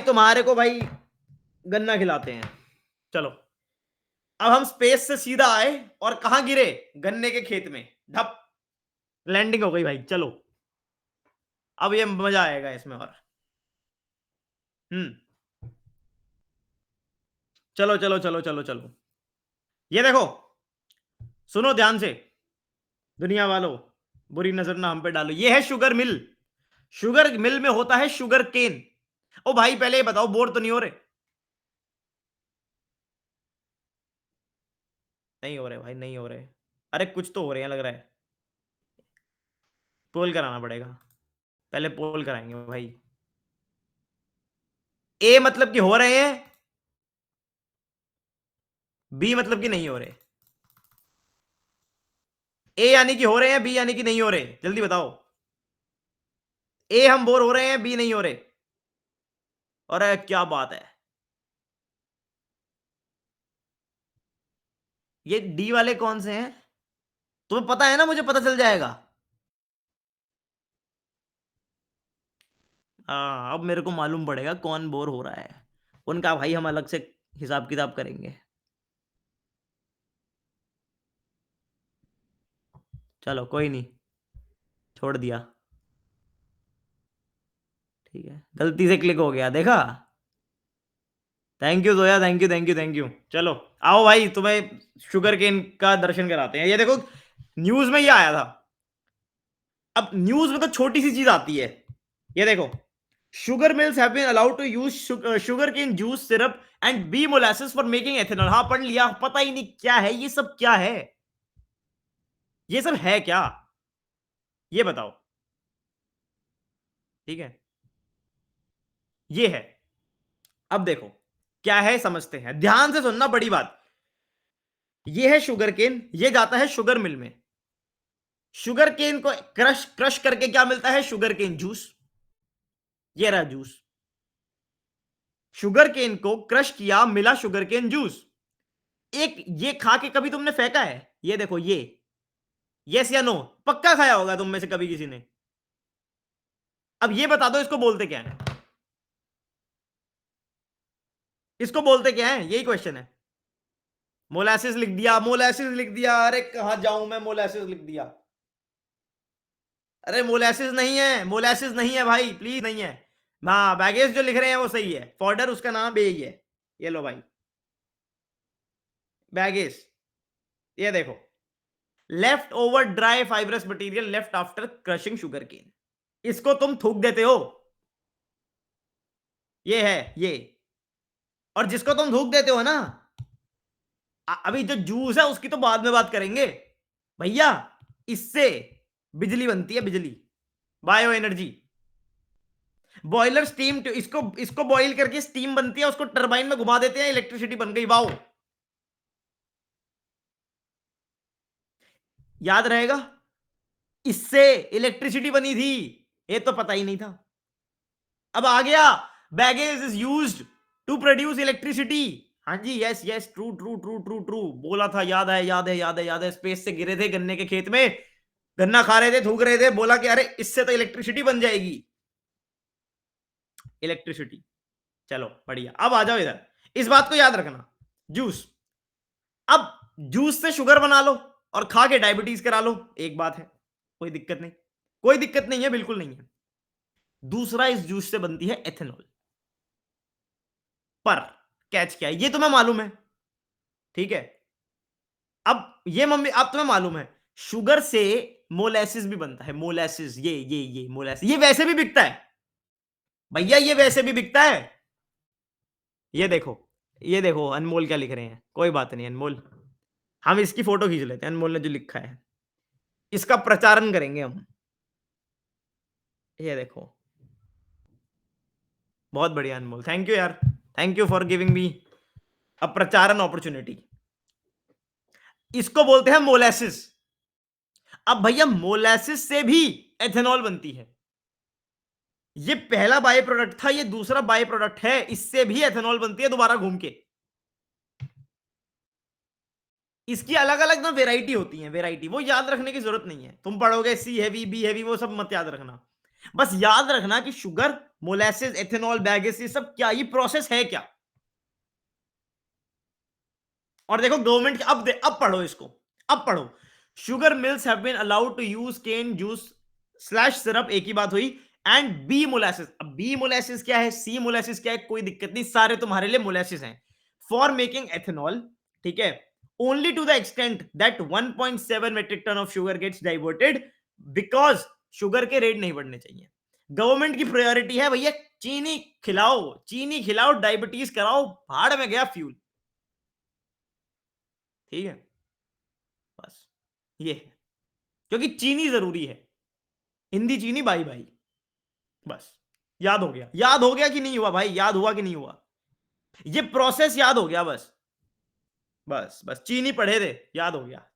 तुम्हारे को भाई गन्ना खिलाते हैं। चलो, अब हम स्पेस से सीधा आए और कहां गिरे? गन्ने के खेत में। ढप, लैंडिंग हो गई भाई। चलो, अब ये मजा आएगा इसमें और। हम्म। चलो चलो चलो चलो चलो, ये देखो, सुनो ध्यान से, दुनिया वालों, बुरी नजर ना हम पे डालो। ये है शुगर मिल। शुगर मिल में होता है शुगर केन। ओ भाई, पहले ये बताओ, बोर तो नहीं हो रहे? नहीं हो रहे भाई, नहीं हो रहे। अरे कुछ तो हो रहे हैं लग रहा है। पोल कराना पड़ेगा, पहले पोल कराएंगे भाई। ए मतलब कि हो रहे हैं, बी मतलब कि नहीं हो रहे। ए यानी कि हो रहे हैं, बी यानी कि नहीं हो रहे। जल्दी बताओ। ए हम बोर हो रहे हैं, बी नहीं हो रहे। अरे क्या बात है। ये डी वाले कौन से हैं? तुम्हें पता है ना, मुझे पता चल जाएगा। हाँ, अब मेरे को मालूम पड़ेगा कौन बोर हो रहा है। उनका भाई हम अलग से हिसाब किताब करेंगे। चलो कोई नहीं, छोड़ दिया। ठीक है, गलती से क्लिक हो गया, देखा। Thank you Zoya, thank you thank you thank you. चलो, आओ भाई, तुम्हें शुगर केन का दर्शन कराते हैं। ये देखो, न्यूज में ये आया था। अब न्यूज में तो छोटी सी चीज आती है। ये देखो, sugar mills have been allowed to use sugarcane juice syrup and B molasses for making ethanol. हाँ, पढ़ लिया। पता ही नहीं क्या है ये सब, क्या है ये सब, है क्या? ये बताओ। ठीक है, ये है। अब देखो, क्या है समझते हैं, ध्यान से सुनना, बड़ी बात। ये है शुगर केन, ये जाता है शुगर मिल में। शुगर केन को क्रश क्रश करके क्या मिलता है? Sugarcane juice. ये रहा जूस। शुगर केन को क्रश किया, मिला शुगर केन जूस। एक ये खा के कभी तुमने फेंका है? ये देखो ये, यस या नो? पक्का खाया होगा तुम में से कभी किसी ने। अब ये बता दो, इसको बोलते क्या है? इसको बोलते क्या है, यही क्वेश्चन है। मोलासिस लिख दिया, मोलासिस लिख दिया। अरे कहां जाऊं मैं, मोलासिस लिख दिया। अरे मोलासिस नहीं है, मोलासिस नहीं है भाई, प्लीज नहीं है। हाँ, बैगेज जो लिख रहे हैं वो सही है, फॉर्डर उसका नाम यही है। ये लो भाई, बैगेज। ये देखो, leftover dry fibrous material left after crushing sugarcane. इसको तुम थूक देते हो, ये है ये। और जिसको तुम थूक देते हो ना, अभी जो जूस है उसकी तो बाद में बात करेंगे भैया। इससे बिजली बनती है, बिजली, बायो एनर्जी। बॉयलर स्टीम, इसको इसको बॉईल करके स्टीम बनती है, उसको टरबाइन में घुमा देते हैं, इलेक्ट्रिसिटी बन गई। वाओ, याद रहेगा। इससे इलेक्ट्रिसिटी बनी थी, ये तो पता ही नहीं था। अब आ गया, bagasse is used to produce electricity. हाँ जी, yes yes, true true true true true, बोला था, याद है याद है याद है याद है। स्पेस से गिरे थे गन्ने के खेत में, गन्ना खा रहे थे, थूक रहे थे, बोला कि अरे इससे तो इलेक्ट्रिसिटी बन जाएगी। इलेक्ट्रिसिटी। चलो बढ़िया, अब आ जाओ इधर। इस बात को याद रखना, जूस। अब जूस से शुगर बना लो और खा के डायबिटीज करा लो, एक बात है, कोई दिक्कत नहीं। कोई दिक्कत नहीं है, बिल्कुल नहीं है। दूसरा, इस जूस से बनती है एथेनॉल। पर कैच क्या है, ये तुम्हें मालूम है, ठीक है। अब ये मम्मी, अब तुम्हें मालूम है, शुगर से मोलेसिस भी बनता है। मोलेसिस, ये मोलेसिस, ये वैसे भी बिकता है भैया, ये वैसे भी बिकता है। ये देखो, ये देखो अनमोल क्या लिख रहे हैं। कोई बात नहीं अनमोल, हम इसकी फोटो खींच लेते हैं, अनमोल ने जो लिखा है। इसका प्रचारण करेंगे हम। ये देखो, बहुत बढ़िया अनमोल, थैंक यू यार। Thank you for giving me a प्रचारण अपॉर्चुनिटी। इसको बोलते हैं मोलेसिस। अब भैया, मोलेसिस से भी एथेनॉल बनती है। ये पहला बाय प्रोडक्ट था, ये दूसरा बाय प्रोडक्ट है, इससे भी एथेनॉल बनती है दोबारा घूम के। इसकी अलग अलग ना वेराइटी होती है, वेराइटी, वो याद रखने की जरूरत नहीं है। तुम पढ़ोगे सी हैवी, बी हैवी, वो सब मत याद रखना। बस याद रखना कि शुगर मोलेसिस, एथेनॉल, बैगेस, ये सब क्या, ये प्रोसेस है क्या? और देखो गवर्नमेंट, अब पढ़ो इसको, अब पढ़ो। Sugar mills have been allowed to use cane juice slash syrup, एक ही बात हुई। एंड बी मोलासिस, अब बी मोलासिस क्या है, सी मोलासिस क्या है, कोई दिक्कत नहीं, सारे तुम्हारे लिए मोलासिस हैं। फॉर मेकिंग एथेनॉल, ठीक है, only to the extent that 1.7 metric ton of sugar gets diverted, because sugar के रेट नहीं बढ़ने चाहिए। गवर्नमेंट की प्रायोरिटी है भैया, चीनी खिलाओ, चीनी खिलाओ, डायबिटीज कराओ, भाड़ में गया फ्यूल। ठीक है, बस ये है, क्योंकि चीनी जरूरी है, हिंदी चीनी बाई बाई, बस। याद हो गया, याद हो गया कि नहीं हुआ भाई, याद हुआ कि नहीं हुआ? ये प्रोसेस याद हो गया, बस बस बस, चीनी पढ़े थे, याद हो गया।